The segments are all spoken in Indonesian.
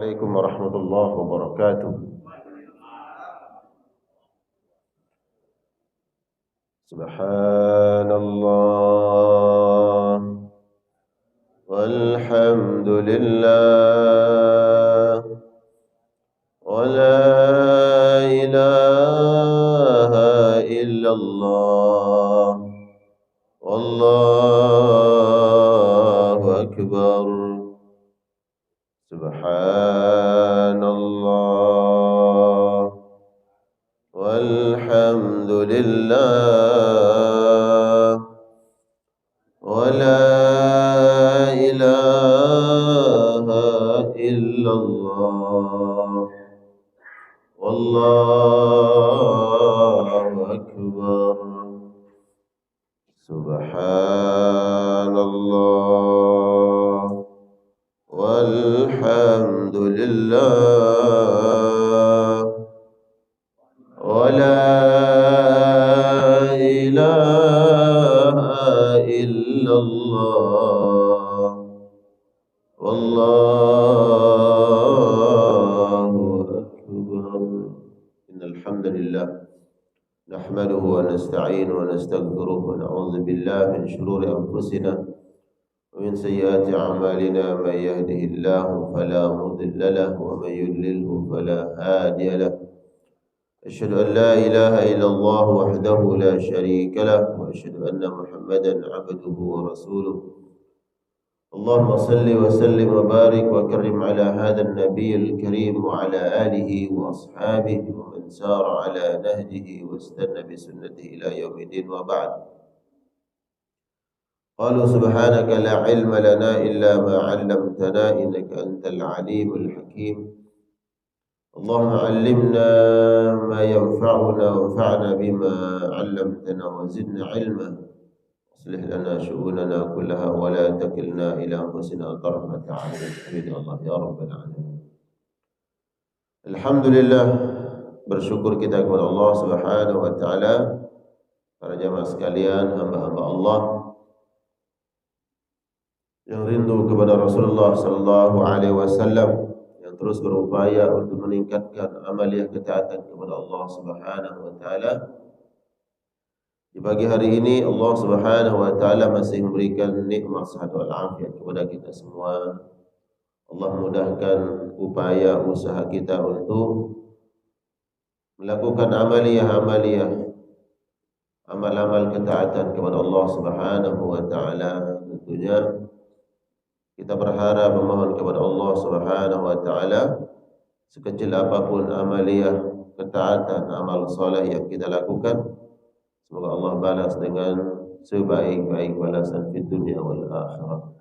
Assalamualaikum warahmatullahi wabarakatuh. Subhanallah walhamdulillah wa la ilaha illallah wallahu akbar. Subhanallah walhamdulillah wa la ilaha illallah wallahu akbar. Subhanallah walhamdulillah wa la ilaha illallah wallahu akbar. Innal hamdalillah nahmaduhu wa nasta'inuhu wa nastaghfiruh wa na'udzu billahi min shururi anfusina ومن سيئات أعمالنا من يهده الله فلا مضل له ومن يضلله فلا هادي له أشهد أن لا إله إلا الله وحده لا شريك له وأشهد أن محمدا عبده ورسوله اللهم صل وسلم وبارك وكرم على هذا النبي الكريم وعلى آله وأصحابه ومن سار على نهجه واستنى بسنته إلى يوم الدين وبعد. قالوا سبحانك لا علم لنا إلا ما علمتنا إنك أنت العليم الحكيم اللهم علمنا ما ينفعنا وانفعنا بما علمتنا وزدنا علما أصلح لنا شؤوننا كلها ولا تكلنا إلى أنفسنا طرفة عين حمد الله يا رب العالمين. Alhamdulillah, bersyukur kita kepada Allah Subhanahu wa taala. Para jamaah sekalian, hamba-hamba Allah yang rindu kepada Rasulullah sallallahu alaihi wasallam, yang terus berupaya untuk meningkatkan amaliyah ketaatan kepada Allah Subhanahu wa taala. Di pagi hari ini Allah Subhanahu wa taala masih memberikan nikmat sehat wal afiat kepada kita semua. Allah mudahkan upaya usaha kita untuk melakukan amaliyah amal-amal ketaatan kepada Allah Subhanahu wa taala. Tentunya kita berharap memohon kepada Allah Subhanahu wa taala sekecil apapun amaliyah ketaatan amal soleh yang kita lakukan, semoga Allah balas dengan sebaik-baik balasan di dunia wal akhirah.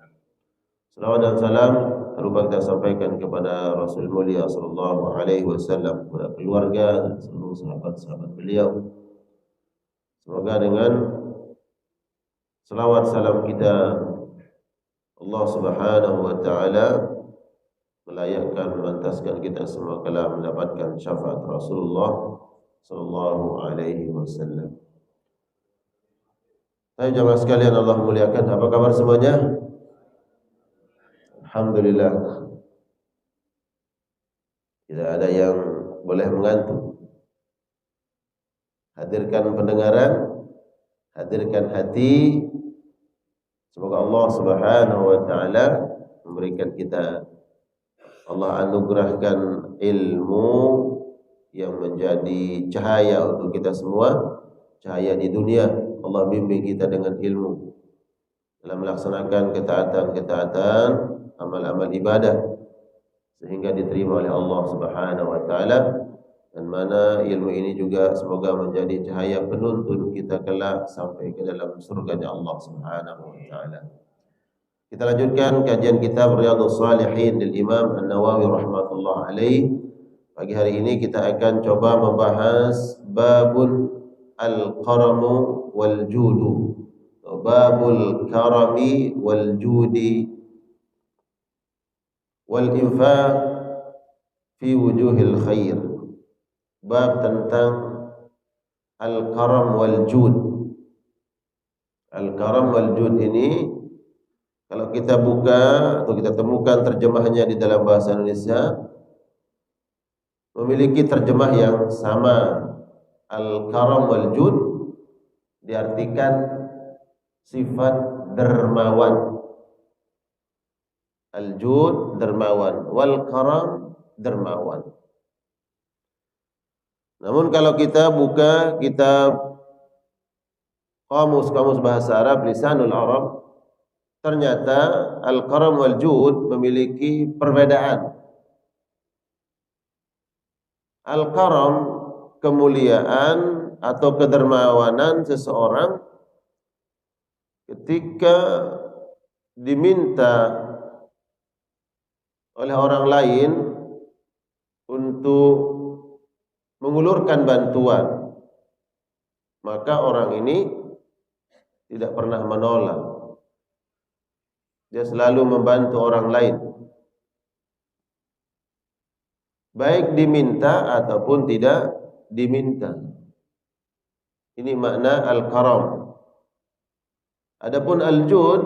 Salawat dan salam terlupa kita sampaikan kepada Rasul mulia sallallahu alaihi wasallam, kepada keluarga dan seluruh sahabat-sahabat beliau. Semoga dengan salawat salam kita Allah Subhanahu wa taala melayakkan memantaskan kita semua kala mendapatkan syafaat Rasulullah sallallahu alaihi wasallam. Hai jemaah sekalian Allah muliakan, apa kabar semuanya? Alhamdulillah. Tidak ada yang boleh mengantuk. Hadirkan pendengaran, hadirkan hati. Semoga Allah Subhanahu wa taala memberikan kita, Allah anugerahkan ilmu yang menjadi cahaya untuk kita semua, cahaya di dunia. Allah bimbing kita dengan ilmu dalam melaksanakan ketaatan-ketaatan, amal-amal ibadah sehingga diterima oleh Allah Subhanahu wa taala, dan mana ilmu ini juga semoga menjadi cahaya penuntun kita kelak sampai ke dalam surganya Allah Subhanahu wa taala. Kita lanjutkan kajian kitab Riyadhus Shalihin dari Imam An-Nawawi rahmatullah alaih. Pagi hari ini kita akan coba membahas babul al-karamu wal judu. Babul karami wal judi wal infaq fi wujuhil khair. Bab tentang al-karam wal jud. Al-karam wal jud ini kalau kita buka atau kita temukan terjemahannya di dalam bahasa Indonesia, memiliki terjemah yang sama. Al-karam wal jud diartikan sifat dermawan. Al-jud dermawan, wal karam dermawan. Namun kalau kita buka kitab kamus bahasa Arab, Lisanul Arab, ternyata al-karam wal jud memiliki perbedaan. Al-karam, kemuliaan atau kedermawanan seseorang ketika diminta oleh orang lain untuk mengulurkan bantuan, maka orang ini tidak pernah menolak. Dia selalu membantu orang lain, baik diminta ataupun tidak diminta. Ini makna al-karam. Adapun al-jud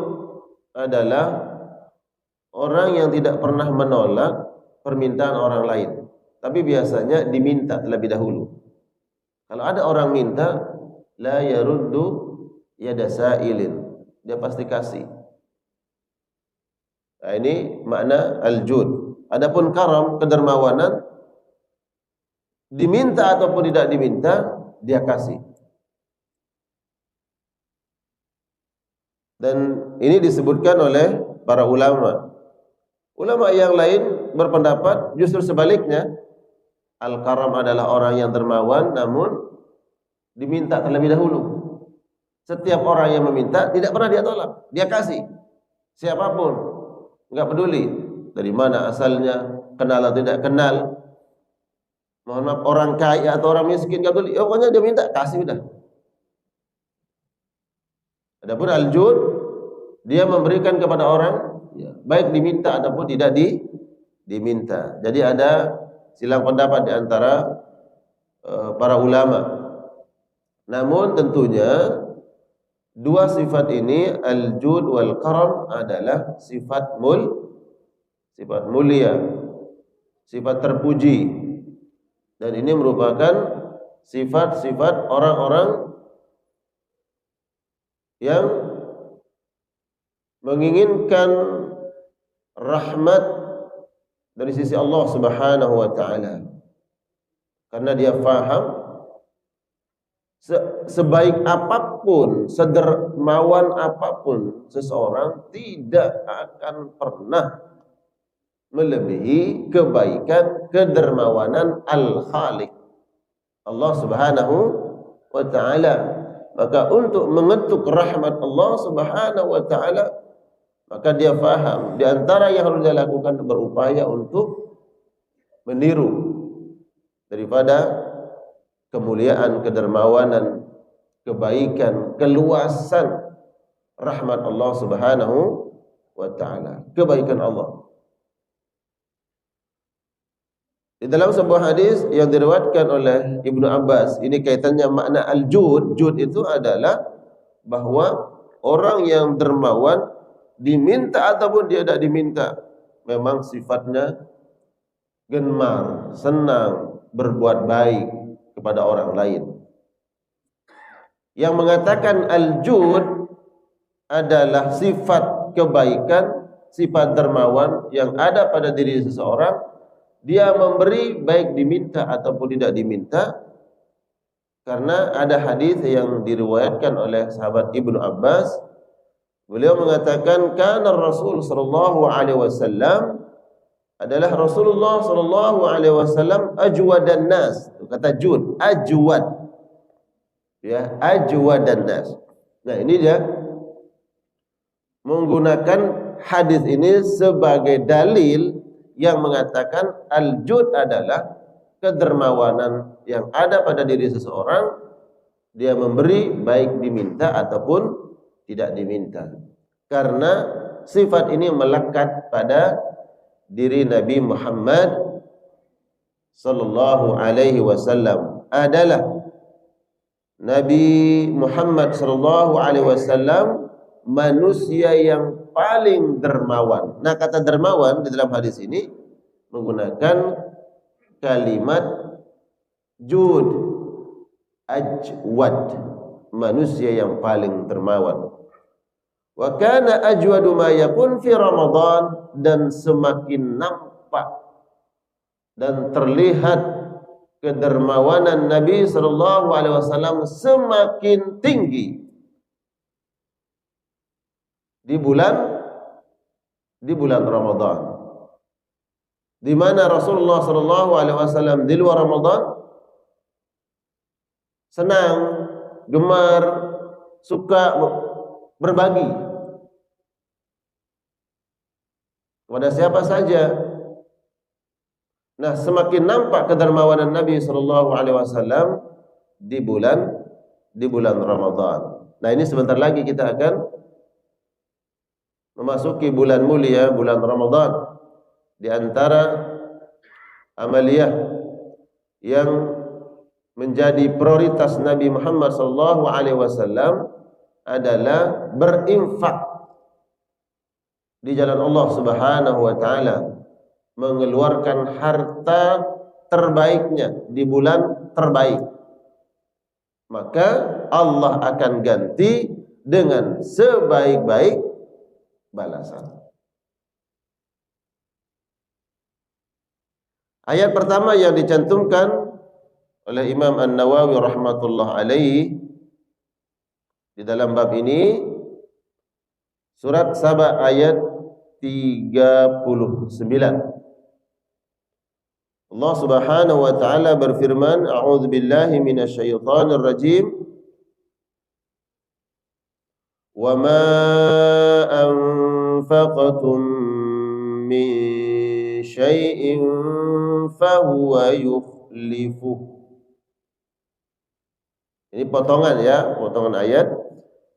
adalah orang yang tidak pernah menolak permintaan orang lain, tapi biasanya diminta terlebih dahulu. Kalau ada orang minta, la yaruddu yada sa'ilin, dia pasti kasih. Nah, ini makna al-jud. Adapun karam, kedermawanan, diminta ataupun tidak diminta, dia kasih. Dan ini disebutkan oleh para ulama. Ulama yang lain berpendapat justru sebaliknya. Al-karam adalah orang yang dermawan namun diminta terlebih dahulu. Setiap orang yang meminta tidak pernah dia tolak, dia kasih. Siapapun, enggak peduli dari mana asalnya, kenal atau tidak kenal. Mohon maaf, orang kaya atau orang miskin enggak peduli. Pokoknya dia minta, kasih udah. Adapun al-jud, dia memberikan kepada orang, baik diminta ataupun tidak diminta. Jadi ada silang pendapat di antara para ulama. Namun tentunya dua sifat ini, al-jud wal karam, adalah sifat mulia, sifat terpuji. Dan ini merupakan sifat-sifat orang-orang yang menginginkan rahmat dari sisi Allah Subhanahu wa taala. Karena dia faham sebaik apapun, sedermawan apapun seseorang tidak akan pernah melebihi kebaikan kedermawanan Al-Khaliq, Allah Subhanahu wa taala. Maka untuk mengetuk rahmat Allah Subhanahu wa taala, maka dia faham di antara yang harus dia lakukan berupaya untuk meniru daripada kemuliaan, kedermawanan, kebaikan, keluasan rahmat Allah Subhanahu wa taala, kebaikan Allah. Di dalam sebuah hadis yang diriwayatkan oleh Ibnu Abbas, ini kaitannya makna al-jud. Jud itu adalah bahwa orang yang dermawan, diminta ataupun dia tidak diminta, memang sifatnya gemar, senang berbuat baik kepada orang lain. Yang mengatakan al-jud adalah sifat kebaikan, sifat dermawan yang ada pada diri seseorang. Dia memberi baik diminta ataupun tidak diminta, karena ada hadis yang diriwayatkan oleh sahabat Ibnu Abbas. Beliau mengatakan, kana Rasul sallallahu alaihi wasallam, adalah Rasulullah sallallahu alaihi wasallam ajwadan nas. Kata jud, ajwad. Ya, ajwadan nas. Nah, ini dia menggunakan hadis ini sebagai dalil yang mengatakan al-jud adalah kedermawanan yang ada pada diri seseorang. Dia memberi baik diminta ataupun tidak diminta, karena sifat ini melekat pada diri Nabi Muhammad sallallahu alaihi wasallam. Adalah Nabi Muhammad sallallahu alaihi wasallam manusia yang paling dermawan. Nah, kata dermawan di dalam hadis ini menggunakan kalimat jud, ajwad, manusia yang paling dermawan. Wa kana ajwadu ma yakun fi Ramadan, dan semakin nampak dan terlihat kedermawanan Nabi sallallahu alaihi wasallam semakin tinggi di bulan Ramadan. Di mana Rasulullah sallallahu alaihi wasallam di luar Ramadan senang, gemar, suka berbagi kepada siapa saja. Nah, semakin nampak kedermawanan Nabi sallallahu alaihi wasallam di bulan Ramadan. Nah, ini sebentar lagi kita akan memasuki bulan mulia, bulan Ramadan. Di antara amaliyah yang menjadi prioritas Nabi Muhammad sallallahu alaihi wasallam adalah berinfak di jalan Allah Subhanahu wa taala, mengeluarkan harta terbaiknya di bulan terbaik. Maka Allah akan ganti dengan sebaik-baik balasan. Ayat pertama yang dicantumkan oleh Imam An-Nawawi rahmatullah alaihi di dalam bab ini, surat Saba ayat 39. Allah Subhanahu wa taala berfirman, a'udzu billahi minasyaitonir rajim. Wa ma anfaqtum min syai'in fahuwa yukhlifuh. Ini potongan ya, potongan ayat.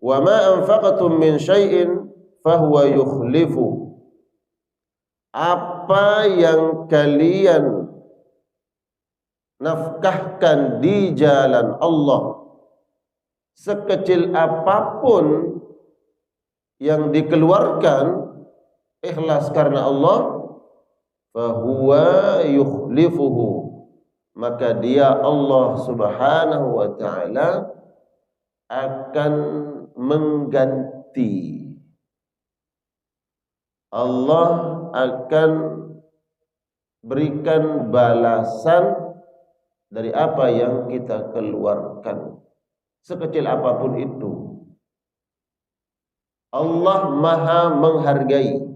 Wa ma anfaqtum min syai'in fahuwa yukhlifuh. Apa yang kalian nafkahkan di jalan Allah, sekecil apapun yang dikeluarkan ikhlas karena Allah, fahuwa yukhlifuhu, maka dia Allah Subhanahu wa taala akan mengganti. Allah akan berikan balasan dari apa yang kita keluarkan, sekecil apapun itu. Allah Maha menghargai.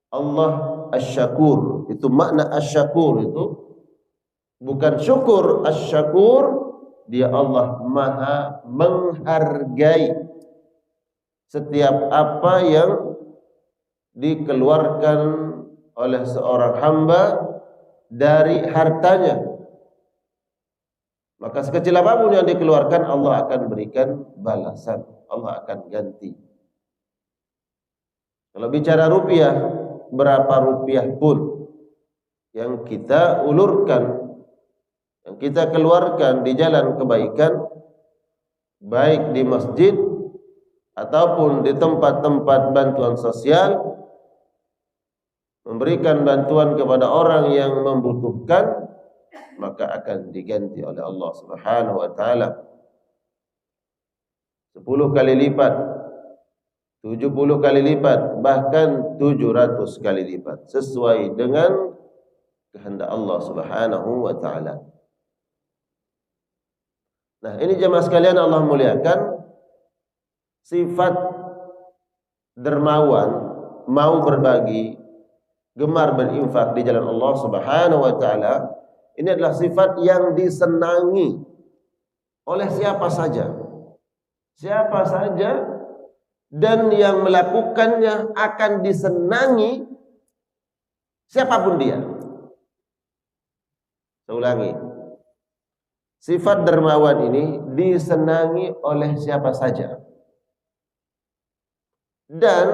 Allah Asy-Syakur. Itu makna Asy-Syakur itu bukan syukur. Asy-Syakur, dia Allah Maha menghargai setiap apa yang dikeluarkan oleh seorang hamba dari hartanya. Maka sekecil apapun yang dikeluarkan, Allah akan berikan balasan, Allah akan ganti. Kalau bicara rupiah, berapa rupiah pun yang kita ulurkan, yang kita keluarkan di jalan kebaikan, baik di masjid ataupun di tempat-tempat bantuan sosial, memberikan bantuan kepada orang yang membutuhkan, maka akan diganti oleh Allah Subhanahu wa taala 10 kali lipat, 70 kali lipat, bahkan 700 kali lipat, sesuai dengan kehendak Allah Subhanahu wa taala. Nah, ini jemaah sekalian Allah muliakan, sifat dermawan, mau berbagi, gemar berinfak di jalan Allah Subhanahu wa taala, ini adalah sifat yang disenangi oleh siapa saja. Siapa saja, dan yang melakukannya akan disenangi siapapun dia. Saya ulangi. Sifat dermawan ini disenangi oleh siapa saja. Dan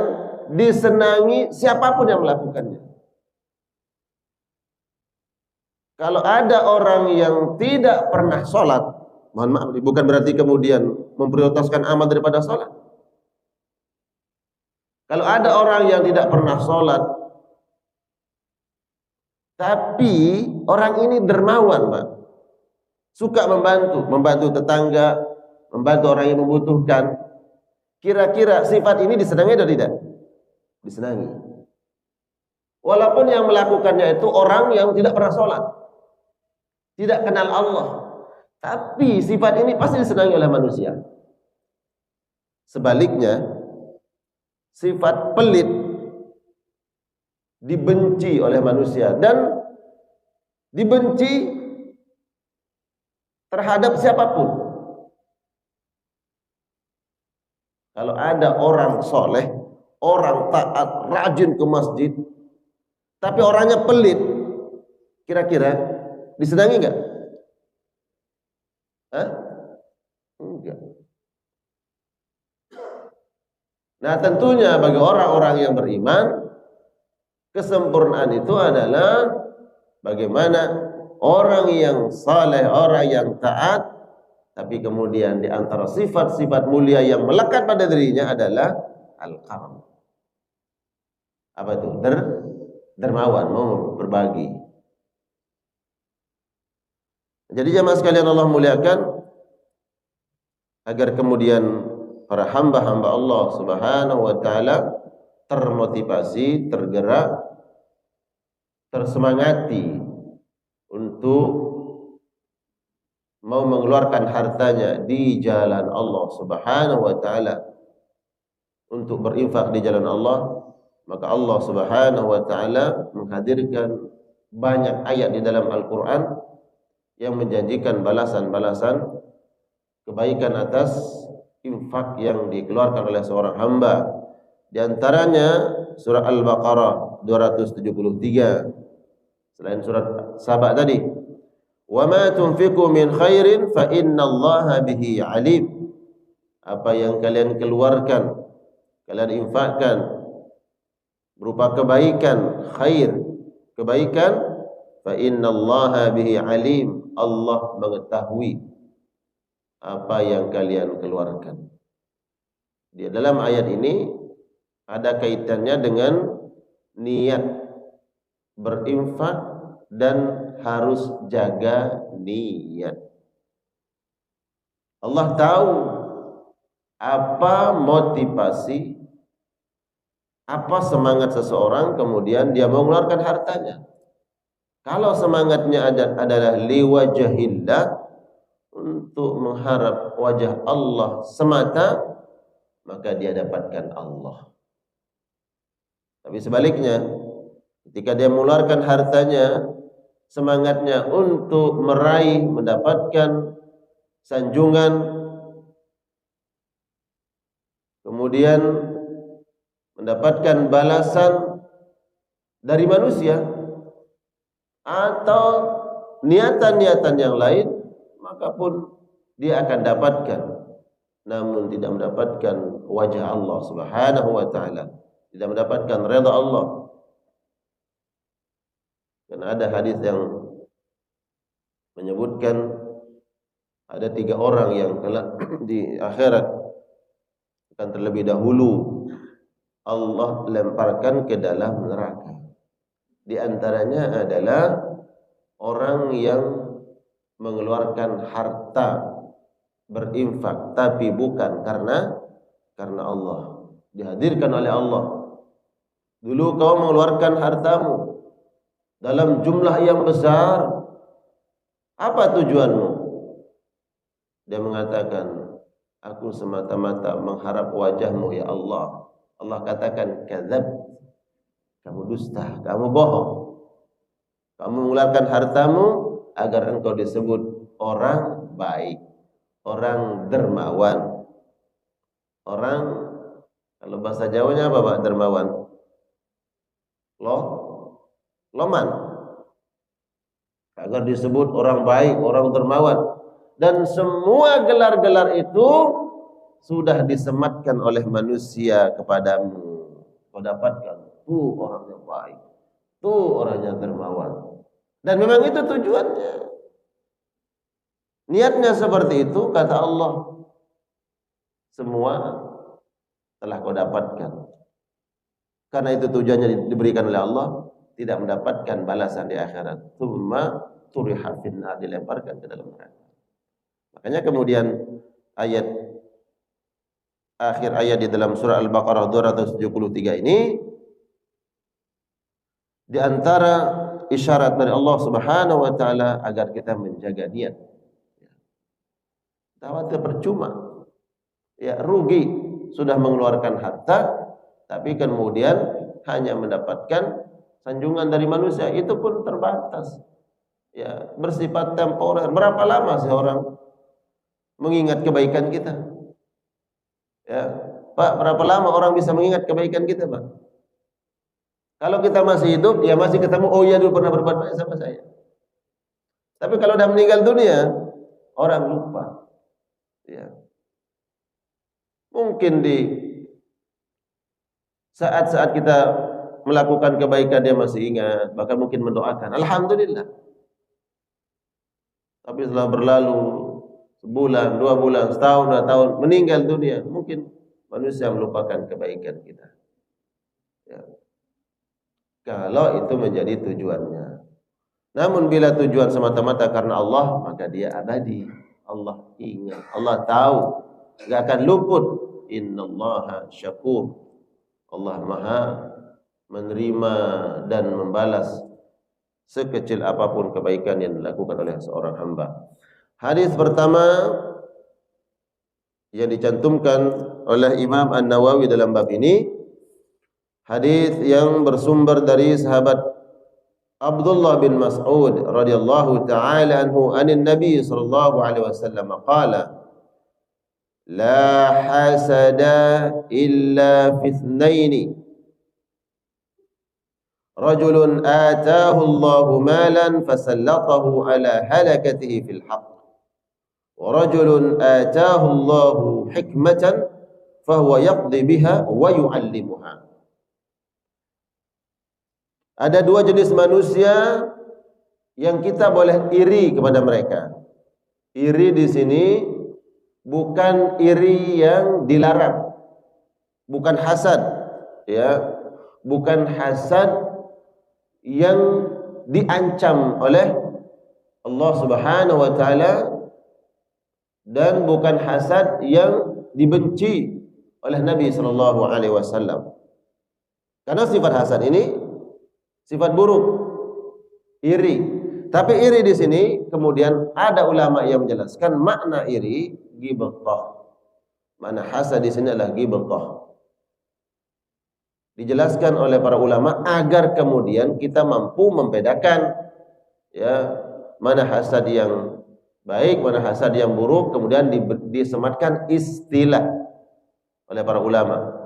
disenangi siapapun yang melakukannya. Kalau ada orang yang tidak pernah sholat, mohon maaf, bukan berarti kemudian memprioritaskan amal daripada sholat. Kalau ada orang yang tidak pernah sholat, Tapi orang ini dermawan, Pak. Suka membantu tetangga, membantu orang yang membutuhkan. Kira-kira sifat ini disenangi atau tidak? Disenangi. Walaupun yang melakukannya itu orang yang tidak pernah sholat, tidak kenal Allah, tapi sifat ini pasti disenangi oleh manusia. Sebaliknya, sifat pelit dibenci oleh manusia dan dibenci terhadap siapapun. Kalau ada orang soleh, orang taat, rajin ke masjid, tapi orangnya pelit, kira-kira disenangi nggak? Hah? Enggak. Nah, tentunya bagi orang-orang yang beriman, kesempurnaan itu adalah bagaimana orang yang saleh, orang yang taat, tapi kemudian di antara sifat-sifat mulia yang melekat pada dirinya adalah al-karam. Apa itu? Dermawan, mau berbagi. Jadi jamaah sekalian Allah muliakan, agar kemudian para hamba-hamba Allah Subhanahu wa taala termotivasi, tergerak, tersemangati untuk mau mengeluarkan hartanya di jalan Allah Subhanahu wa taala, untuk berinfak di jalan Allah, maka Allah Subhanahu wa taala menghadirkan banyak ayat di dalam Al-Qur'an yang menjanjikan balasan-balasan kebaikan atas infak yang dikeluarkan oleh seorang hamba. Di antaranya surah Al-Baqarah 273, selain surat Saba tadi, wa ma tunfiqu min khairin fa innallaha bihi alim. Apa yang kalian keluarkan, kalian infakkan berupa kebaikan, khair, kebaikan, fa innallaha bihi alim. Allah mengetahui apa yang kalian keluarkan. Di dalam ayat ini ada kaitannya dengan niat berinfak dan harus jaga niat. Allah tahu apa motivasi, apa semangat seseorang kemudian dia mau mengeluarkan hartanya. Kalau semangatnya adalah liwajahillah, untuk mengharap wajah Allah semata, maka dia dapatkan Allah. Tapi sebaliknya, ketika dia mengeluarkan hartanya, semangatnya untuk meraih, mendapatkan sanjungan, kemudian mendapatkan balasan dari manusia, atau niatan-niatan yang lain, maka pun dia akan dapatkan, namun tidak mendapatkan wajah Allah Subhanahu wa taala, tidak mendapatkan redha Allah. Karena ada hadis yang menyebutkan ada 3 orang yang kelak di akhirat akan terlebih dahulu Allah lemparkan ke dalam neraka. Di antaranya adalah orang yang mengeluarkan harta, berinfak, tapi bukan karena Allah. Dihadirkan oleh Allah. Dulu kau mengeluarkan hartamu dalam jumlah yang besar. Apa tujuanmu? Dia mengatakan, aku semata-mata mengharap wajahmu ya Allah. Allah katakan, kadzab, kamu dusta, kamu bohong. Kamu mengeluarkan hartamu agar engkau disebut orang baik, orang dermawan, orang, kalau bahasa Jawanya apa Pak dermawan? Loman. Agar disebut orang baik, orang dermawan. Dan semua gelar-gelar itu sudah disematkan oleh manusia kepadamu. Kau dapatkan, tuh orang yang baik, tuh orang yang dermawan. Dan memang itu tujuannya. Niatnya seperti itu, kata Allah. Semua telah kau dapatkan. Karena itu tujuannya diberikan oleh Allah, tidak mendapatkan balasan di akhirat. Tsumma turiha finnar, dilemparkan ke dalam neraka. Makanya kemudian akhir ayat di dalam surah Al-Baqarah 273 ini di antara isyarat dari Allah Subhanahu wa taala agar kita menjaga niat. Khawatir percuma. Ya, rugi sudah mengeluarkan harta tapi kemudian hanya mendapatkan sanjungan dari manusia, itu pun terbatas. Ya, bersifat temporer. Berapa lama sih orang mengingat kebaikan kita? Ya, Pak, berapa lama orang bisa mengingat kebaikan kita, Pak? Kalau kita masih hidup, ya masih ketemu, oh iya dulu pernah berbuat baik sama saya. Tapi kalau udah meninggal dunia, orang lupa. Ya. Mungkin di saat-saat kita melakukan kebaikan dia masih ingat, bahkan mungkin mendoakan, alhamdulillah. Tapi setelah berlalu sebulan, 2 bulan, setahun, 2 tahun, meninggal dunia, mungkin manusia melupakan kebaikan kita. Ya. Kalau itu menjadi tujuannya. Namun bila tujuan semata-mata karena Allah, maka dia abadi. Allah ingat, Allah tahu, enggak akan luput. Innallaha syakur. Allah Maha menerima dan membalas sekecil apapun kebaikan yang dilakukan oleh seorang hamba. Hadis pertama yang dicantumkan oleh Imam An-Nawawi dalam bab ini, hadis yang bersumber dari sahabat Abdullah bin Mas'ud radhiyallahu ta'ala anhu anin Nabi sallallahu alaihi wasallam qala la hasada illa fi ithnaini rajulun ataahu Allahu malan fasallatahu ala halakatihi fil haqq wa rajulun ataahu Allahu hikmatan fahuwa yaqdi biha wa yu'allimuha. Ada 2 jenis manusia yang kita boleh iri kepada mereka. Iri di sini bukan iri yang dilarang, bukan hasad, ya, bukan hasad yang diancam oleh Allah Subhanahu wa taala, dan bukan hasad yang dibenci oleh Nabi sallallahu alaihi wasallam. Karena sifat hasad ini sifat buruk, iri. Tapi iri di sini kemudian ada ulama yang menjelaskan makna iri ghibthah. Makna hasad di sini adalah ghibthah. Dijelaskan oleh para ulama agar kemudian kita mampu membedakan, ya, mana hasad yang baik, mana hasad yang buruk, kemudian disematkan istilah oleh para ulama.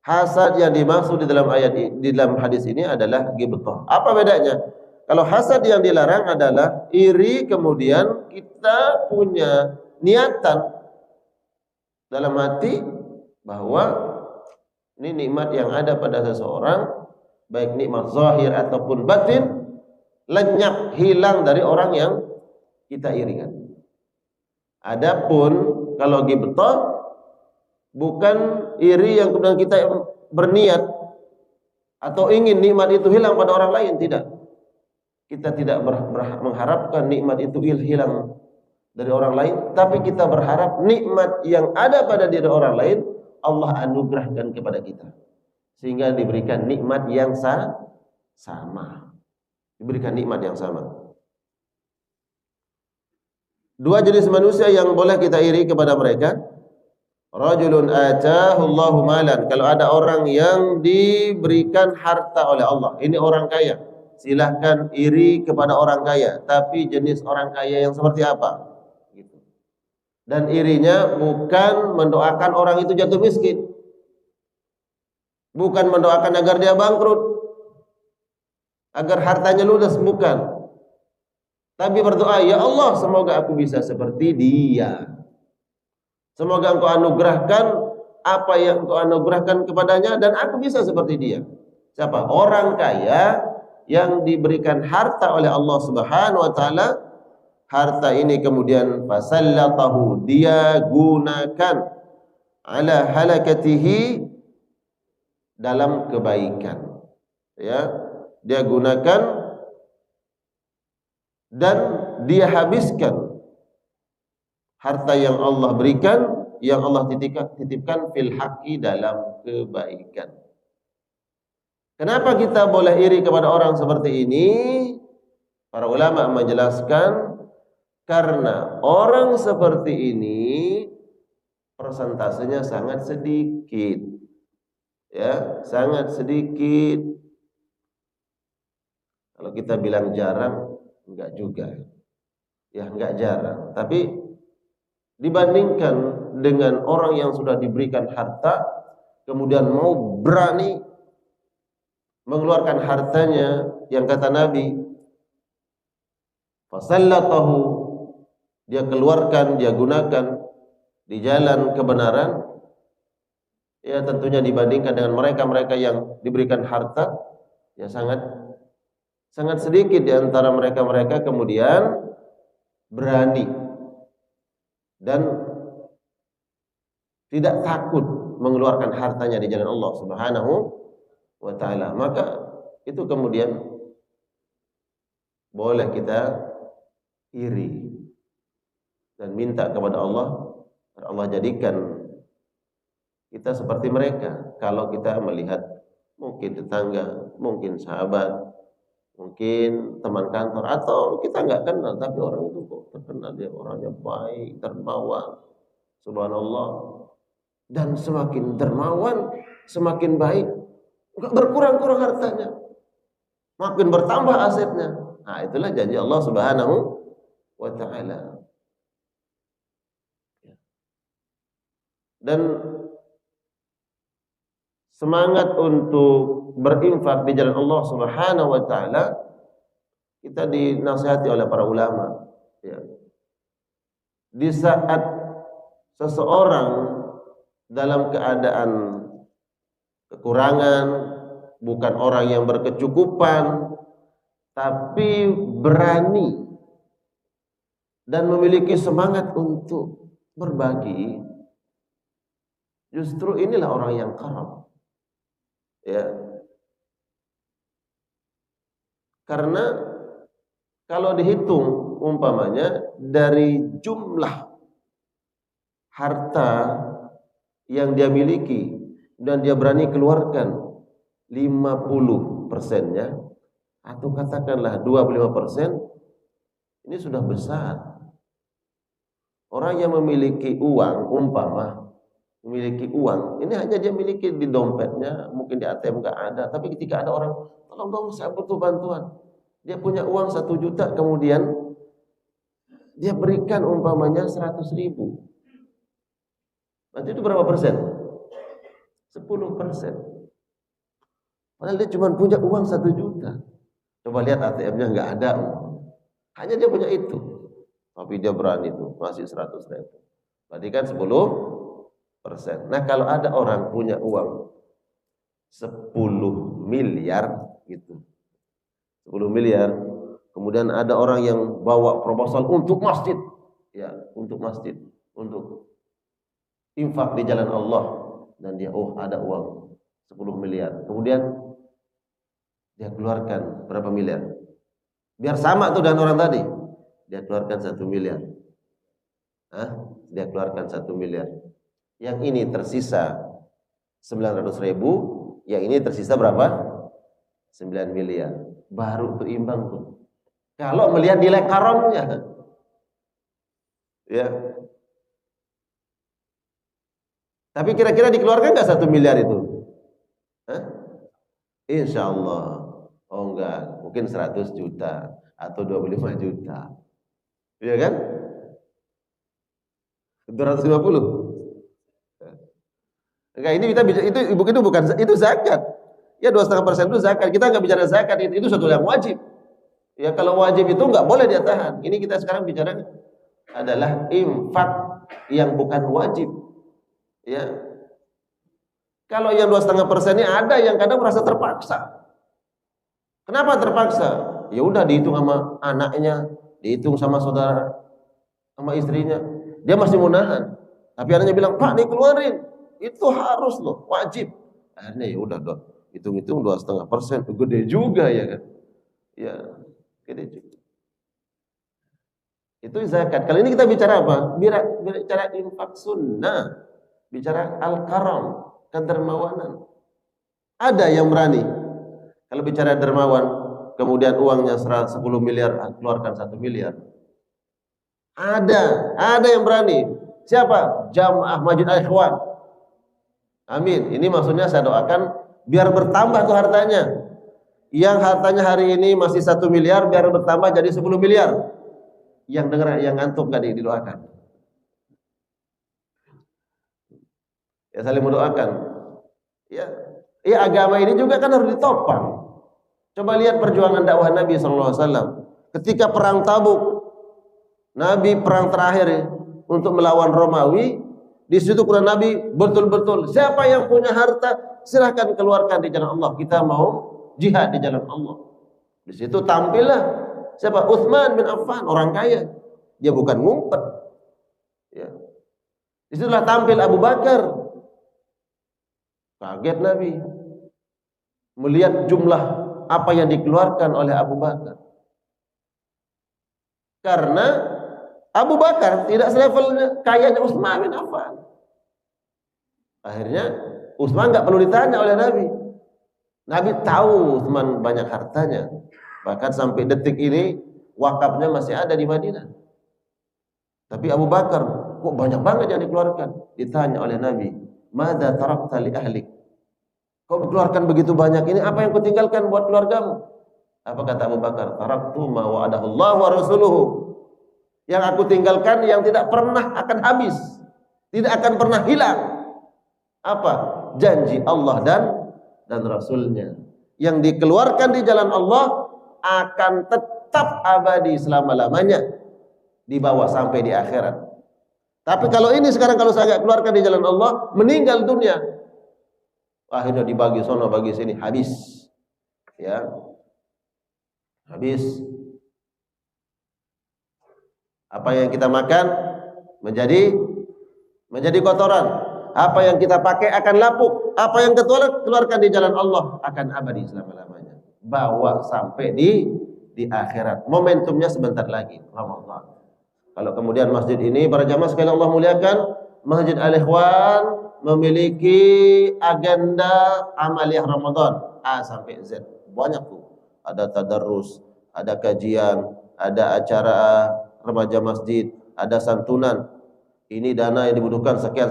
Hasad yang dimaksud di dalam ayat ini, di dalam hadis ini adalah ghibthah. Apa bedanya? Kalau hasad yang dilarang adalah iri kemudian kita punya niatan dalam hati bahwa ini nikmat yang ada pada seseorang, baik nikmat zahir ataupun batin, lenyap, hilang dari orang yang kita irikan. Adapun kalau ghibthah bukan iri yang kemudian kita berniat atau ingin nikmat itu hilang pada orang lain, tidak. Kita tidak mengharapkan nikmat itu hilang dari orang lain, tapi kita berharap nikmat yang ada pada diri orang lain Allah anugerahkan kepada kita, sehingga diberikan nikmat yang sama. Diberikan nikmat yang sama. 2 jenis manusia yang boleh kita iri kepada mereka. Rajulun ataahu Allahu malan. Kalau ada orang yang diberikan harta oleh Allah, ini orang kaya, silahkan iri kepada orang kaya, tapi jenis orang kaya yang seperti apa? Dan irinya bukan mendoakan orang itu jatuh miskin, bukan mendoakan agar dia bangkrut, agar hartanya ludes, bukan. Tapi berdoa, ya Allah, semoga aku bisa seperti dia. Semoga engkau anugerahkan apa yang engkau anugerahkan kepadanya dan aku bisa seperti dia. Siapa? Orang kaya yang diberikan harta oleh Allah Subhanahu wa taala. Harta ini kemudian fasallatahu, dia gunakan ala halakatihi, dalam kebaikan, ya, dia gunakan dan dia habiskan harta yang Allah berikan, yang Allah titipkan fil haqqi, dalam kebaikan. Kenapa kita boleh iri kepada orang seperti ini? Para ulama menjelaskan karena orang seperti ini persentasenya sangat sedikit. Ya, sangat sedikit. Kalau kita bilang jarang, enggak juga. Ya, enggak jarang. Tapi dibandingkan dengan orang yang sudah diberikan harta, kemudian mau berani mengeluarkan hartanya, yang kata Nabi, fasallatahu, dia keluarkan, dia gunakan di jalan kebenaran, ya tentunya dibandingkan dengan mereka-mereka yang diberikan harta, ya sangat sedikit di antara mereka-mereka kemudian berani dan tidak takut mengeluarkan hartanya di jalan Allah Subhanahu wa ta'ala. Maka itu kemudian boleh kita iri dan minta kepada Allah, Allah jadikan kita seperti mereka. Kalau kita melihat mungkin tetangga, mungkin sahabat, mungkin teman kantor, atau kita nggak kenal tapi orang itu kok terkenal, dia orangnya baik, dermawan, subhanallah. Dan semakin dermawan, semakin baik, nggak berkurang-kurang hartanya, makin bertambah asetnya. Nah, itulah janji Allah Subhanahu wa ta'ala. Dan semangat untuk berinfak di jalan Allah Subhanahu wa ta'ala, kita dinasihati oleh para ulama, ya. Di saat seseorang dalam keadaan kekurangan, bukan orang yang berkecukupan, tapi berani dan memiliki semangat untuk berbagi, justru inilah orang yang karam. Ya. Karena kalau dihitung umpamanya dari jumlah harta yang dia miliki dan dia berani keluarkan 50%-nya, atau katakanlah 25%, ini sudah besar. Orang yang memiliki uang, umpama memiliki uang, ini hanya dia miliki di dompetnya, mungkin di ATM nggak ada, tapi ketika ada orang, tolong dong saya butuh bantuan, dia punya uang 1 juta, kemudian dia berikan umpamanya 100.000, nanti itu berapa persen? 10%. Padahal dia cuma punya uang 1 juta. Coba lihat ATM-nya nggak ada, hanya dia punya itu, tapi dia berani tuh masih 100.000. Berarti kan 10%. Nah, kalau ada orang punya uang 10 miliar gitu, 10 miliar, kemudian ada orang yang bawa proposal untuk masjid, ya, untuk masjid, untuk infak di jalan Allah, dan dia ada uang 10 miliar, kemudian dia keluarkan berapa miliar? Biar sama tuh dengan orang tadi, dia keluarkan 1 miliar. Dia keluarkan 1 miliar. Yang ini tersisa 900.000, yang ini tersisa berapa? 9 miliar. Baru tuh imbang tuh. Kalau melihat nilai karamnya, ya. Tapi kira-kira dikeluarkan nggak 1 miliar itu? Insya Allah. Oh enggak, mungkin 100 juta atau 25 juta. Iya kan? 250. Enggak, ini kita bicara, itu bukan, itu zakat. Ya 2,5% itu zakat. Kita nggak bicara zakat, itu suatu yang wajib. Ya kalau wajib itu nggak boleh dia tahan. Ini kita sekarang bicara adalah infak yang bukan wajib. Ya. Kalau yang 2,5% ini ada yang kadang merasa terpaksa. Kenapa terpaksa? Ya udah dihitung sama anaknya, dihitung sama saudara, sama istrinya. Dia masih mau nahan. Tapi anaknya bilang, "Pak, nih keluarin. Itu harus loh, wajib." Akhirnya ya udah Hitung-hitung 2,5%, gede juga ya kan? Ya, gede juga. Itu zakat. Kali ini kita bicara apa? Bicara infak sunnah, bicara al-karam, kedermawanan. Ada yang berani kalau bicara dermawan, kemudian uangnya 10 miliar, keluarkan 1 miliar. Ada yang berani. Siapa? Jamaah Masjid Al-Ikhwan. Amin. Ini maksudnya saya doakan biar bertambah tuh hartanya. Yang hartanya hari ini masih 1 miliar, biar bertambah jadi 10 miliar. Yang dengar, yang ngantuk gak didoakan. Ya saling mendoakan. Ya agama ini juga kan harus ditopang. Coba lihat perjuangan dakwah Nabi SAW. Ketika perang Tabuk, Nabi perang terakhir untuk melawan Romawi, di situ kata Nabi betul-betul siapa yang punya harta silahkan keluarkan di jalan Allah. Kita mau jihad di jalan Allah. Di situ tampillah siapa? Utsman bin Affan, orang kaya. Dia bukan ngumpet. Ya. Disitulah tampil Abu Bakar. Kaget Nabi melihat jumlah apa yang dikeluarkan oleh Abu Bakar. Karena Abu Bakar tidak selevel kayanya Utsman bin Affan. Akhirnya Utsman nggak perlu ditanya oleh Nabi. Nabi tahu Utsman banyak hartanya. Bahkan sampai detik ini wakafnya masih ada di Madinah. Tapi Abu Bakar kok banyak banget yang dikeluarkan. Ditanya oleh Nabi, "Madza tarakta li ahlik?" Kau keluarkan begitu banyak ini, apa yang kau tinggalkan buat keluargamu? Apa kata Abu Bakar? Taraktu ma wa'adahullah wa rasuluhu. Yang aku tinggalkan yang tidak pernah akan habis, tidak akan pernah hilang. Apa? Janji Allah dan Rasulnya. Yang dikeluarkan di jalan Allah akan tetap abadi selama-lamanya, dibawa sampai di akhirat. Tapi kalau ini sekarang kalau saya nggak keluarkan di jalan Allah, meninggal dunia, akhirnya dibagi sono bagi sini, habis. Ya. Habis. Apa yang kita makan menjadi kotoran. Apa yang kita pakai akan lapuk. Apa yang keluarkan di jalan Allah akan abadi selama-lamanya. Bawa sampai di akhirat. Momentumnya sebentar lagi, Ramadan. Kalau kemudian masjid ini para jamaah sekalian Allah muliakan, Masjid Al-Ikhwan memiliki agenda amaliyah Ramadan A sampai Z. Banyak tuh. Ada tadarrus, ada kajian, ada acara remaja masjid, ada santunan. Ini dana yang dibutuhkan sekian.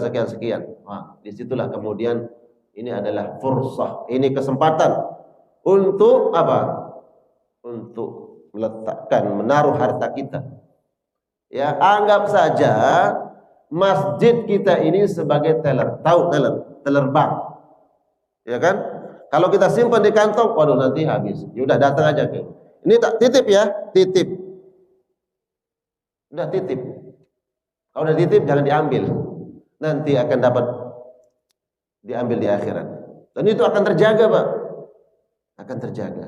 Nah, disitulah kemudian ini adalah fursah, ini kesempatan untuk apa? Untuk meletakkan, menaruh harta kita. Ya, anggap saja masjid kita ini sebagai teller. Tahu teller bank. Ya kan? Kalau kita simpan di kantong, waduh nanti habis. Ya udah datang aja ke. Ini tak titip ya, titip. Udah titip. Kalau udah titip jangan diambil. Nanti akan dapat diambil di akhirat. Dan itu akan terjaga, Pak. Akan terjaga.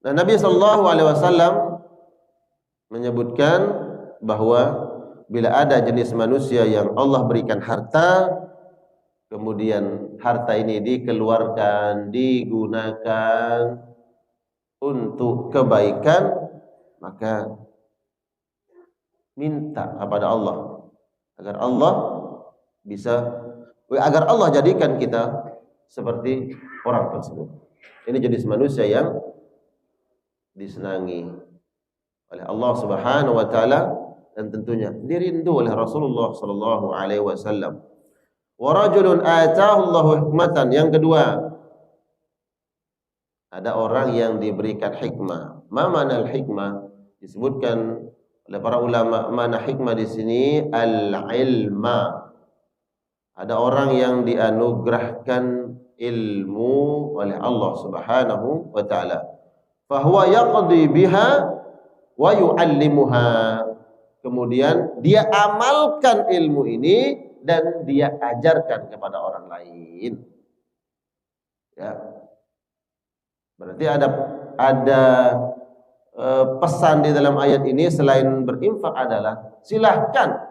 Nah, Nabi SAW menyebutkan bahwa bila ada jenis manusia yang Allah berikan harta, kemudian harta ini dikeluarkan, digunakan untuk kebaikan, maka minta kepada Allah agar Allah jadikan kita seperti orang tersebut. Ini jenis manusia yang disenangi oleh Allah Subhanahu wa taala dan tentunya dirindu oleh Rasulullah sallallahu alaihi wasallam. Wa rajulun ataahu Allahu hikmatan. Yang kedua, ada orang yang diberikan hikmah. Ma manal hikmah? Disebutkan oleh para ulama, mana hikmah di sini al-ilma. Ada orang yang dianugerahkan ilmu oleh Allah Subhanahu wa taala. Fahuwa yaqdi biha wa yu'allimuha. Kemudian dia amalkan ilmu ini dan dia ajarkan kepada orang lain. Ya. Berarti ada pesan di dalam ayat ini selain berinfak adalah silahkan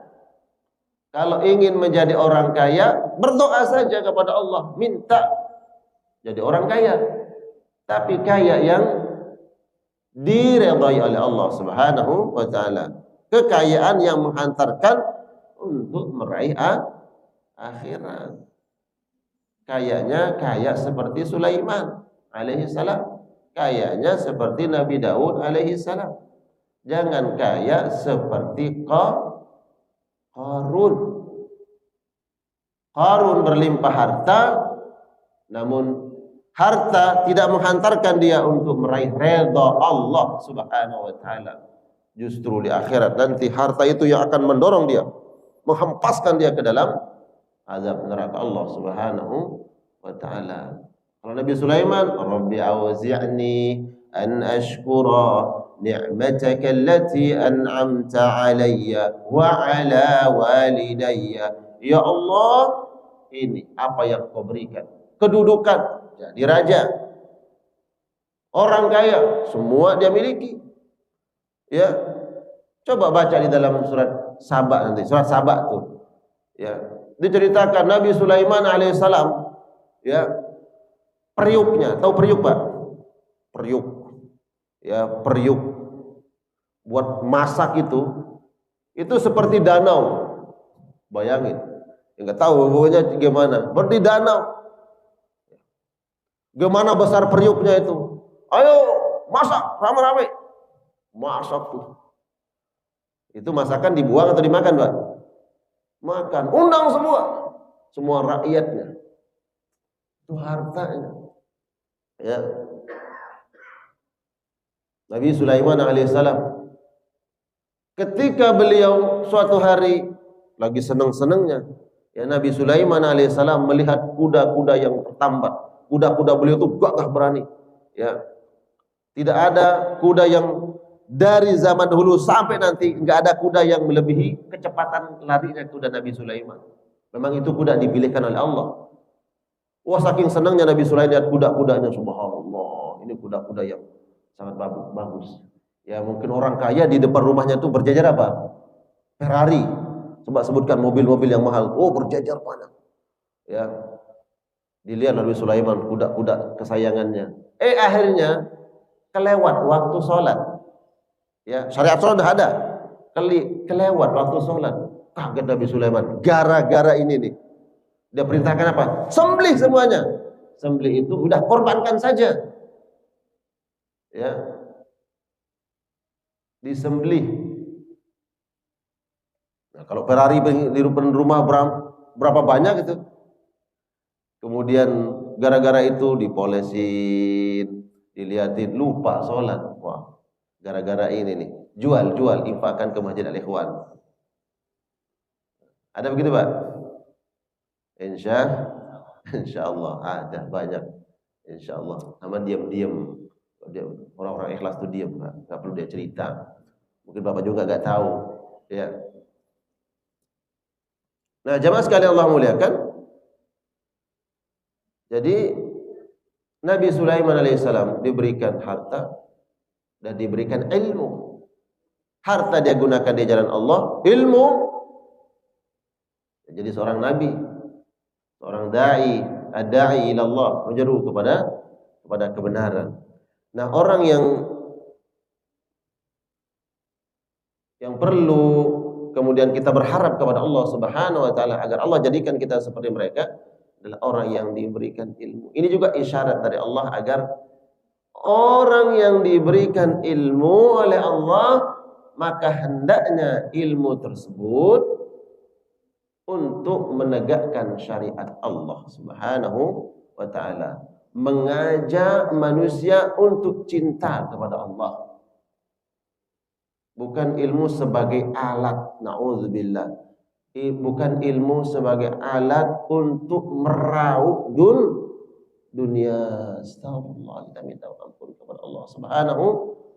Kalau ingin menjadi orang kaya, berdoa saja kepada Allah, minta jadi orang kaya. Tapi kaya yang diredai oleh Allah Subhanahu wa taala. Kekayaan yang menghantarkan untuk meraih akhirat. Kayanya kaya seperti Sulaiman alaihi salam. Kayanya seperti Nabi Daud alaihi salam. Jangan kaya seperti Qarun. Qarun berlimpah harta, namun harta tidak menghantarkan dia untuk meraih redha Allah Subhanahu wa taala. Justru di akhirat nanti harta itu yang akan mendorong dia, menghempaskan dia ke dalam azab neraka Allah Subhanahu wa taala. Kalau Nabi Sulaiman, Rabbi auzi'ni an ashkura ni'mataka allati an'amta 'alayya wa 'ala walidayya. Ya Allah, ini apa yang Kau berikan. Kedudukan jadi raja, orang kaya, semua dia miliki. Ya, coba baca di dalam surat Saba nanti, surat Saba tuh. Ya, diceritakan Nabi Sulaiman alaihissalam, ya, periuknya, tahu periuk Pak? Periuk, ya, periuk buat masak itu seperti danau. Bayangin, nggak tahu pokoknya gimana, seperti danau. Gimana besar periuknya itu? Ayo masak rame-rame, masak tuh. Itu masakan dibuang atau dimakan Pak? Makan, undang semua rakyatnya. Itu hartanya. Ya. Nabi Sulaiman alaihissalam, ketika beliau suatu hari lagi senang-senangnya, ya, Nabi Sulaiman alaihissalam melihat kuda-kuda yang tertambat. Kuda-kuda beliau itu gagah berani. Ya. Tidak ada kuda yang dari zaman dahulu sampai nanti nggak ada kuda yang melebihi kecepatan larinya kuda Nabi Sulaiman. Memang itu kuda dipilihkan oleh Allah. Wah, saking senangnya Nabi Sulaiman lihat kuda-kudanya, subhanallah, ini kuda-kuda yang sangat bagus. Ya, mungkin orang kaya di depan rumahnya itu berjajar apa? Ferrari. Coba sebutkan mobil-mobil yang mahal. Oh, berjajar banyak. Ya. Dilihat Nabi Sulaiman kuda-kuda kesayangannya. Akhirnya kelewat waktu sholat. Ya, syariat sholat sudah ada. Kelewat waktu sholat. Kaget Nabi Sulaiman. Gara-gara ini nih. Dia perintahkan apa? Sembelih semuanya. Sembelih itu udah korbankan saja. Ya. Disembelih. Nah, kalau Ferrari di rumah berapa banyak itu? Kemudian gara-gara itu dipolesin, dilihatin, lupa sholat. Wah, gara-gara ini nih. Jual, infakkan ke Masjid Al-Ikhwan. Ada begitu Pak? Insya Allah ada banyak. Insya Allah. Sama diam-diam. Orang-orang ikhlas itu diam, Pak. Gak perlu dia cerita. Mungkin Bapak juga gak tahu. Ya. Nah, jamaah sekalian Allah muliakan. Jadi Nabi Sulaiman alaihissalam diberikan harta dan diberikan ilmu. Harta dia gunakan di jalan Allah, ilmu jadi seorang nabi, seorang dai, ad-da'i ila Allah, menyeru kepada kebenaran. Nah, orang yang perlu kemudian kita berharap kepada Allah Subhanahu wa taala agar Allah jadikan kita seperti mereka adalah orang yang diberikan ilmu. Ini juga isyarat dari Allah agar orang yang diberikan ilmu oleh Allah, maka hendaknya ilmu tersebut untuk menegakkan syariat Allah Subhanahu wa taala, mengajak manusia untuk cinta kepada Allah. Bukan ilmu sebagai alat, na'udzubillah. Bukan ilmu sebagai alat untuk meraup dunia. Astagfirullah, kita minta ampun kepada Allah Subhanahu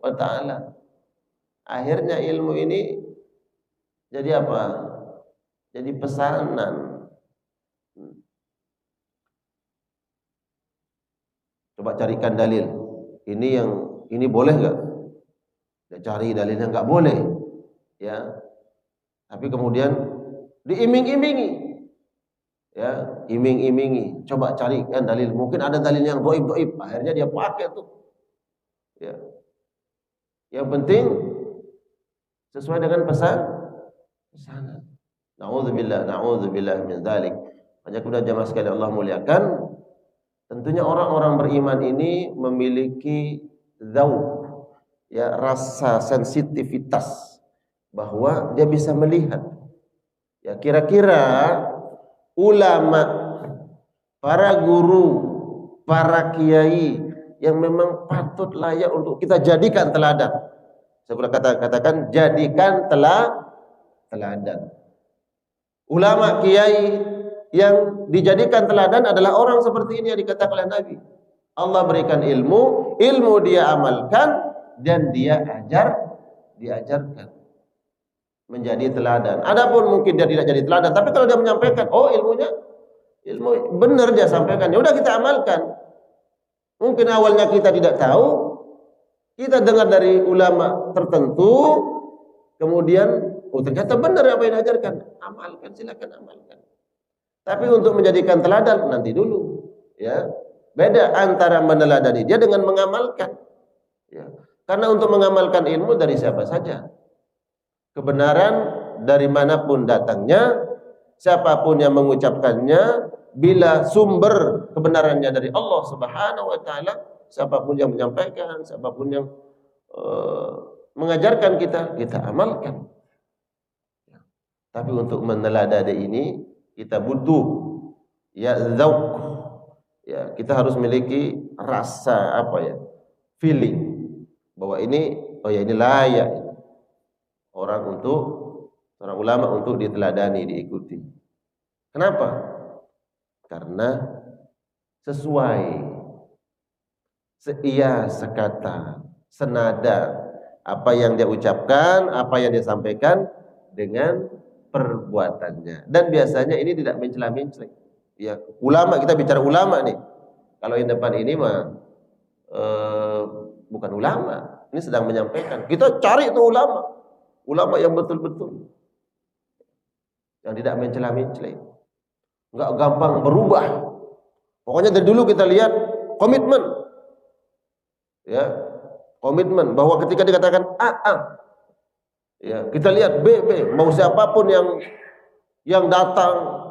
wa taala. Akhirnya ilmu ini jadi apa? Jadi pesanan. Coba carikan dalil. Ini boleh enggak? Dia cari dalilnya enggak boleh. Ya. Tapi kemudian diiming-imingi. Ya, iming-imingi. Coba carikan dalil. Mungkin ada dalil yang dhaif. Akhirnya dia pakai tuh. Ya. Yang penting sesuai dengan pesanan. Na'udzubillah min dzalik. Hanya kemudian jamaah sekalian Allah muliakan, tentunya orang-orang beriman ini memiliki dzauq, ya, rasa sensitivitas bahwa dia bisa melihat, ya, kira-kira ulama, para guru, para kiai yang memang patut layak untuk kita jadikan teladan. Saya pernah katakan jadikan teladan. Ulama kiai yang dijadikan teladan adalah orang seperti ini yang dikatakan oleh Nabi. Allah berikan ilmu dia amalkan dan dia diajarkan menjadi teladan. Adapun mungkin dia tidak jadi teladan, tapi kalau dia menyampaikan, ilmu benar dia sampaikan, ya udah kita amalkan. Mungkin awalnya kita tidak tahu, kita dengar dari ulama tertentu, kemudian ternyata benar apa yang diajarkan, amalkan, silakan amalkan. Tapi untuk menjadikan teladan nanti dulu, ya. Beda antara meneladani dia dengan mengamalkan. Ya. Karena untuk mengamalkan ilmu dari siapa saja, kebenaran dari manapun datangnya, siapapun yang mengucapkannya, bila sumber kebenarannya dari Allah Subhanahu wa taala, siapapun yang menyampaikan, siapapun yang mengajarkan kita amalkan. Tapi untuk meneladani ini kita butuh, ya, dzauq. Ya, kita harus memiliki rasa feeling bahwa ini ini layak orang ulama untuk diteladani, diikuti. Kenapa? Karena sesuai, sekata, senada apa yang dia ucapkan, apa yang dia sampaikan dengan perbuatannya. Dan biasanya ini tidak mencela-mencela. Ya, ulama, kita bicara ulama nih. Kalau yang depan ini mah bukan ulama, ini sedang menyampaikan. Kita cari itu ulama yang betul-betul, yang tidak mencela-mencela, nggak gampang berubah. Pokoknya dari dulu kita lihat komitmen, ya, komitmen bahwa ketika dikatakan A, ya, kita lihat B. Mau siapapun yang datang,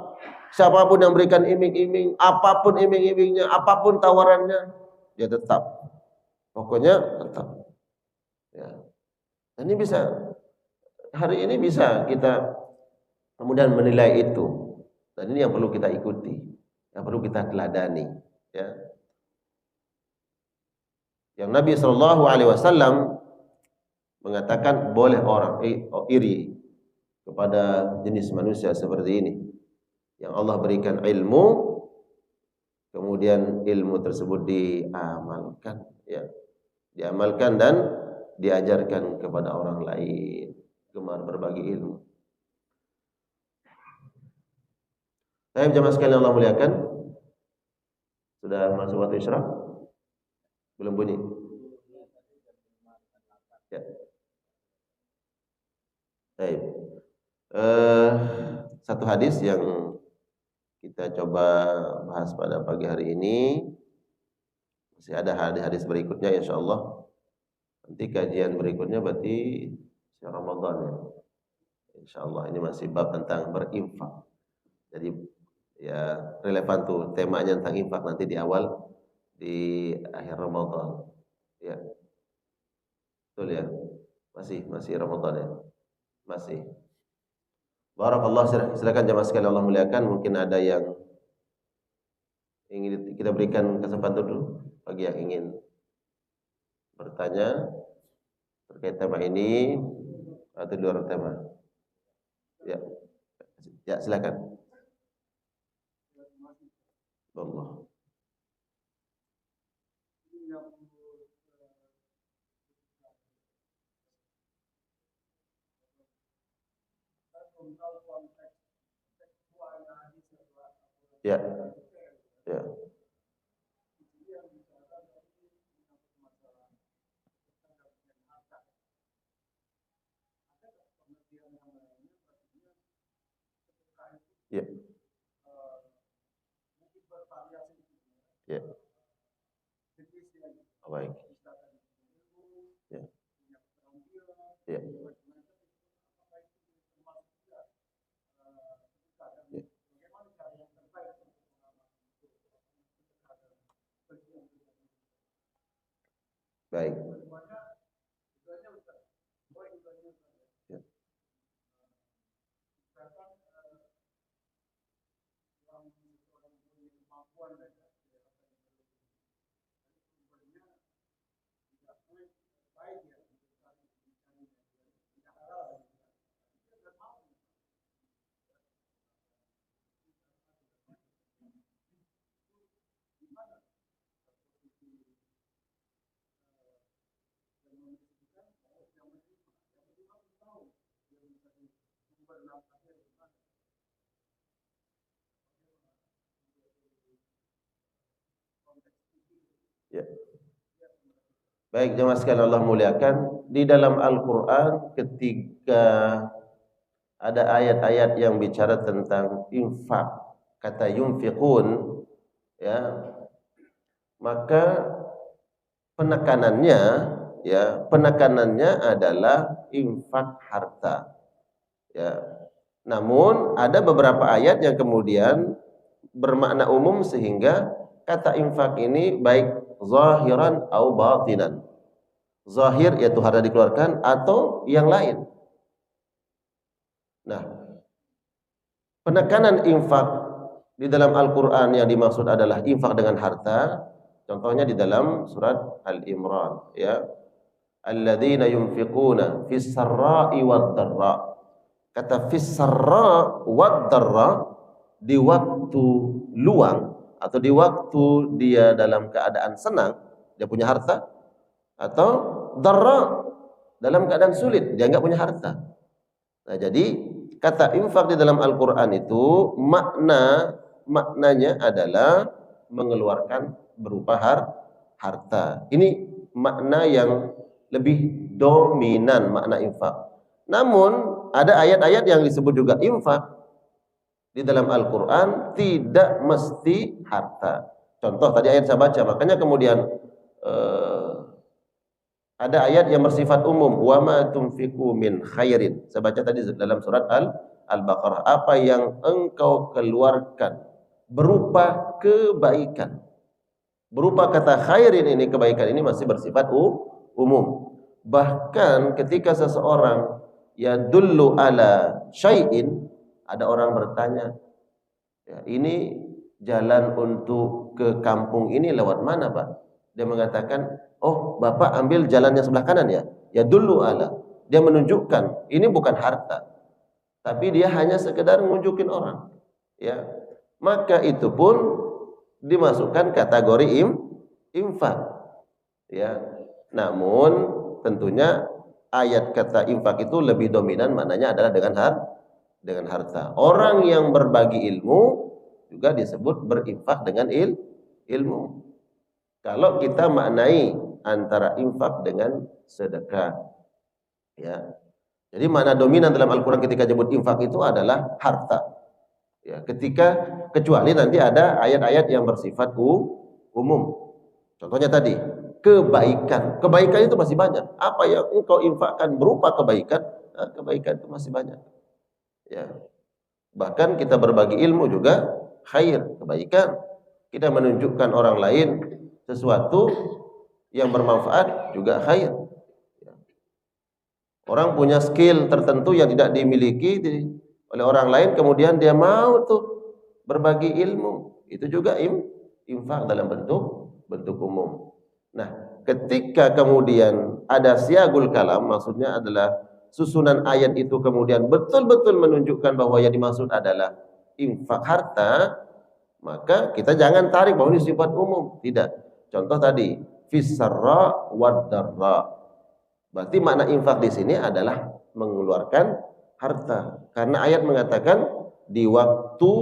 siapapun yang berikan iming-iming, apapun iming-imingnya, apapun tawarannya, dia tetap. Pokoknya tetap. Ya. Dan ini hari ini bisa kita kemudian menilai itu. Dan ini yang perlu kita ikuti, yang perlu kita teladani. Ya. Yang Nabi SAW mengatakan boleh orang iri kepada jenis manusia seperti ini, yang Allah berikan ilmu, kemudian ilmu tersebut diamalkan, ya, diamalkan dan diajarkan kepada orang lain, gemar berbagi ilmu. Saya jamaah sekalian Allah muliakan, sudah masuk waktu isyraq? Belum bunyi? Ya. Baik. Satu hadis yang kita coba bahas pada pagi hari ini, masih ada hadis berikutnya insyaallah. Nanti kajian berikutnya berarti Ramadan, ya. Insyaallah ini masih bab tentang berinfak. Jadi ya relevan tuh temanya tentang infak nanti di akhir Ramadan. Ya. Betul ya? Masih Ramadan ya? Masih. Barakallah, silakan jamaah sekalian Allah muliakan, mungkin ada yang ingin kita berikan kesempatan dulu bagi yang ingin bertanya terkait tema ini atau di luar tema. Ya. Ya, silakan. Allah. Ya. Ya. Ya. Ya. Baik. Ya. Ya. Ya. Baik. Ya. Ya. Baik, jemaah sekalian Allah muliakan, di dalam Al-Qur'an ketika ada ayat-ayat yang bicara tentang infak, kata yunfiqun, ya, maka penekanannya penekanannya adalah infak harta, ya. Namun ada beberapa ayat yang kemudian bermakna umum sehingga kata infak ini baik zahiran atau batinan. Zahir yaitu harta dikeluarkan atau yang lain. Nah, penekanan infak di dalam Al-Qur'an yang dimaksud adalah infak dengan harta. Contohnya di dalam surat Al-Imran, ya. Alladzina yunfiquna fis sarra'i wad dharra. Kata fis sarra' wad dharra, di waktu luang atau di waktu dia dalam keadaan senang, dia punya harta, atau dharra, dalam keadaan sulit, dia enggak punya harta. Nah, jadi kata infak di dalam Al-Qur'an itu maknanya adalah mengeluarkan berupa harta. Ini makna yang lebih dominan makna infak. Namun ada ayat-ayat yang disebut juga infak di dalam Al-Qur'an tidak mesti harta. Contoh tadi ayat saya baca, makanya kemudian ada ayat yang bersifat umum, wa ma tunfiqu min khairin. Saya baca tadi dalam surat Al-Baqarah, apa yang engkau keluarkan berupa kebaikan. Berupa kata khairin ini, kebaikan ini masih bersifat umum. Bahkan ketika seseorang yadullu ala syai'in, ada orang bertanya, ya, ini jalan untuk ke kampung ini lewat mana, Pak? Dia mengatakan, oh, Bapak ambil jalannya sebelah kanan ya? Ya dulu ala. Dia menunjukkan, ini bukan harta, tapi dia hanya sekedar menunjukin orang. Ya, maka itu pun dimasukkan kategori infak. Ya, namun tentunya ayat kata infak itu lebih dominan maknanya adalah dengan harta. Orang yang berbagi ilmu juga disebut berinfak dengan ilmu. Kalau kita maknai antara infak dengan sedekah, ya. Jadi makna dominan dalam Al-Qur'an ketika nyebut infak itu adalah harta. Ya, kecuali nanti ada ayat-ayat yang bersifat umum. Contohnya tadi, kebaikan. Kebaikan itu masih banyak. Apa yang engkau infakkan berupa kebaikan, kebaikan itu masih banyak. Ya. Bahkan kita berbagi ilmu juga khair, kebaikan. Kita menunjukkan orang lain sesuatu yang bermanfaat juga khair. Orang punya skill tertentu yang tidak dimiliki oleh orang lain, kemudian dia mau tuh berbagi ilmu, itu juga infak dalam bentuk umum. Nah, ketika kemudian ada siagul kalam, maksudnya adalah susunan ayat itu kemudian betul-betul menunjukkan bahwa yang dimaksud adalah infak harta, maka kita jangan tarik bahwa ini sifat umum. Tidak. Contoh tadi, fis sarra wad dharra. Berarti makna infak di sini adalah mengeluarkan harta. Karena ayat mengatakan di waktu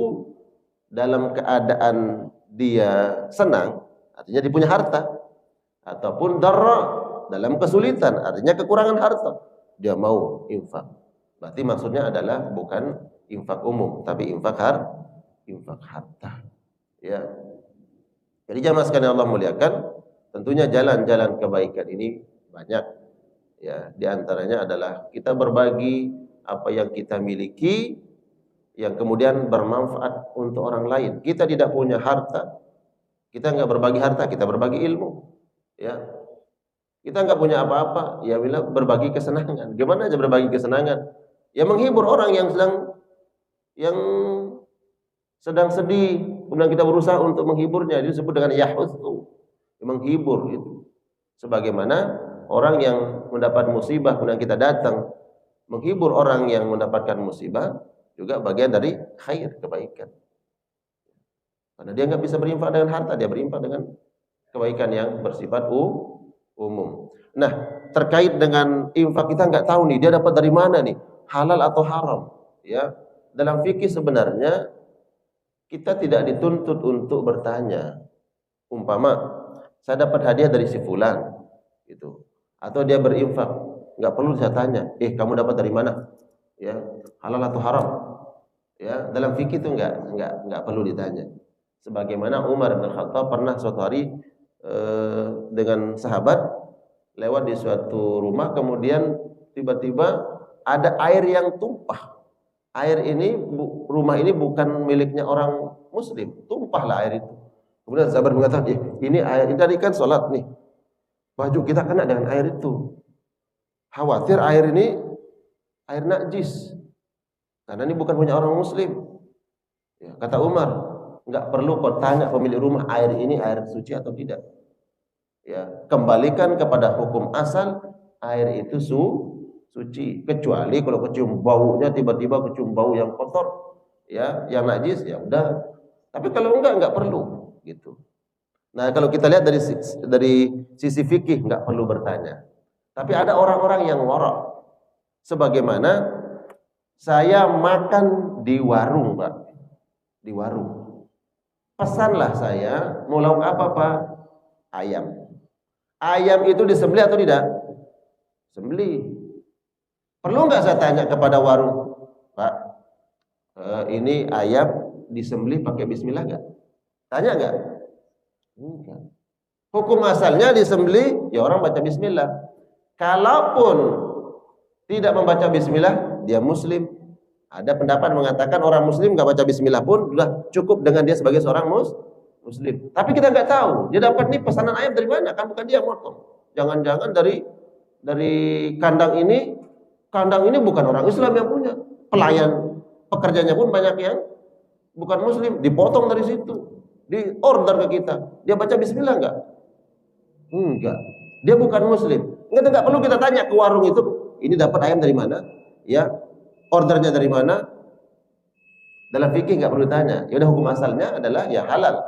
dalam keadaan dia senang, artinya dia punya harta, ataupun dharra, dalam kesulitan, artinya kekurangan harta, dia mau infak. Berarti maksudnya adalah bukan infak umum, tapi infak harta. Ya. Jadi jamaah sekalian Allah muliakan, tentunya jalan-jalan kebaikan ini banyak. Ya, di antaranya adalah kita berbagi apa yang kita miliki yang kemudian bermanfaat untuk orang lain. Kita tidak punya harta, kita nggak berbagi harta, kita berbagi ilmu. Ya, kita nggak punya apa-apa, ya bila berbagi kesenangan. Gimana aja berbagi kesenangan? Ya menghibur orang yang sedang sedih, kemudian kita berusaha untuk menghiburnya. Itu disebut dengan yahutsu, menghibur itu. Sebagaimana orang yang mendapat musibah kemudian kita datang menghibur orang yang mendapatkan musibah juga bagian dari khair, kebaikan. Karena dia nggak bisa berinfak dengan harta, dia berinfak dengan kebaikan yang bersifat umum. Nah, terkait dengan infak kita nggak tahu nih dia dapat dari mana nih, halal atau haram. Ya, dalam fikih sebenarnya kita tidak dituntut untuk bertanya. Umpama saya dapat hadiah dari si fulan, gitu. Atau dia berinfak, nggak perlu saya tanya, kamu dapat dari mana? Ya, halal atau haram? Ya, dalam fikih itu nggak perlu ditanya. Sebagaimana Umar bin Khattab pernah suatu hari dengan sahabat lewat di suatu rumah, kemudian tiba-tiba ada air yang tumpah. Air ini, rumah ini bukan miliknya orang muslim, tumpahlah air itu. Kemudian sahabat mengatakan, ini air, ini tadi kan sholat nih, baju kita kena dengan air itu. Khawatir air ini air najis, karena ini bukan punya orang muslim. Ya, kata Umar, nggak perlu kau tanya pemilik rumah air ini air suci atau tidak. Ya, kembalikan kepada hukum asal, air itu suci, kecuali kalau kecium baunya, tiba-tiba kecium bau yang kotor, ya, yang najis, ya udah. Tapi kalau enggak perlu, gitu. Nah, kalau kita lihat dari sisi fikih nggak perlu bertanya. Tapi ada orang-orang yang wara'. Sebagaimana saya makan di warung, Pak. Di warung. Pesanlah saya, mau lauk apa, Pak? Ayam. Ayam itu disembelih atau tidak? Sembelih. Perlu nggak saya tanya kepada warung, Pak, ini ayam disembelih pakai bismillah nggak? Tanya nggak? Enggak. Hukum asalnya disembelih, ya orang baca bismillah. Kalaupun tidak membaca bismillah, dia muslim. Ada pendapat mengatakan orang muslim nggak baca bismillah pun sudah cukup dengan dia sebagai seorang muslim. Tapi kita nggak tahu dia dapat nih pesanan ayam dari mana, kan bukan dia yang motong. Jangan-jangan dari kandang ini bukan orang Islam yang punya. Pelayan pekerjanya pun banyak yang bukan muslim, dipotong dari situ, di order ke kita. Dia baca bismillah enggak? Enggak. Dia bukan muslim. Enggak perlu kita tanya ke warung itu, ini dapat ayam dari mana? Ya, ordernya dari mana? Dalam fikih enggak perlu tanya. Ya udah, hukum asalnya adalah ya halal.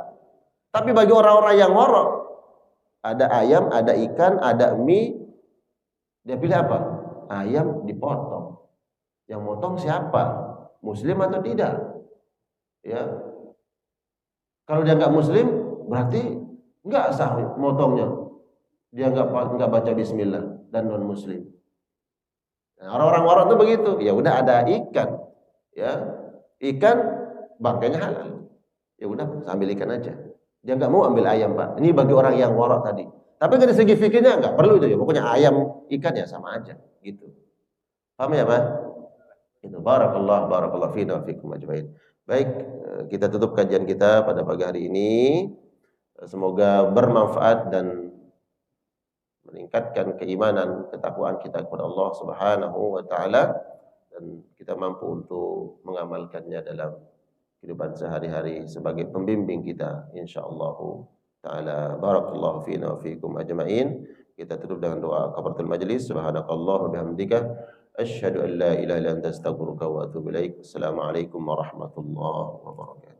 Tapi bagi orang-orang yang wara', ada ayam, ada ikan, ada mie, dia pilih apa? Ayam dipotong. Yang motong siapa? Muslim atau tidak? Ya. Kalau dia nggak muslim, berarti nggak sah motongnya. Dia nggak baca bismillah dan non muslim. Nah, orang-orang warak itu begitu. Ya udah, ada ikan, ya, ikan bangkainya halal. Ya udah, ambil ikan aja. Dia nggak mau ambil ayam, Pak. Ini bagi orang yang warak tadi. Tapi dari segi fikirnya nggak perlu itu ya. Pokoknya ayam, ikan ya sama aja, gitu. Paham ya, Pak? Itu barakallahu fina wa fikum ajmain. Baik, kita tutup kajian kita pada pagi hari ini. Semoga bermanfaat dan meningkatkan keimanan, ketakwaan kita kepada Allah Subhanahu wa taala, dan kita mampu untuk mengamalkannya dalam kehidupan sehari-hari sebagai pembimbing kita insyaallah taala. Barakallahu fina wa fikum ajmain. Kita tutup dengan doa kafaratul majlis. Subhanakallah wa bihamdika asyhadu an la ilaha illa anta astaghfiruka wa atubu ilaik. Assalamualaikum warahmatullahi wabarakatuh.